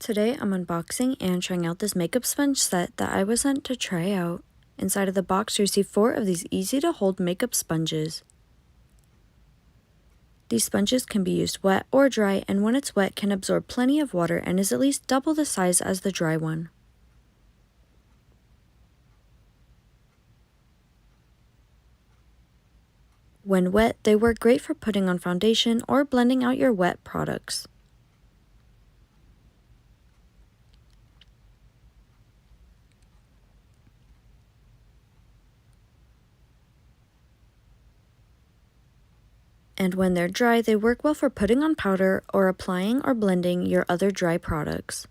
Today I'm unboxing and trying out this makeup sponge set that I was sent to try out. Inside of the box you receive 4 of these easy to hold makeup sponges. These sponges can be used wet or dry, and when it's wet can absorb plenty of water and is at least double the size as the dry one. When wet, they work great for putting on foundation or blending out your wet products. And when they're dry, they work well for putting on powder or applying or blending your other dry products.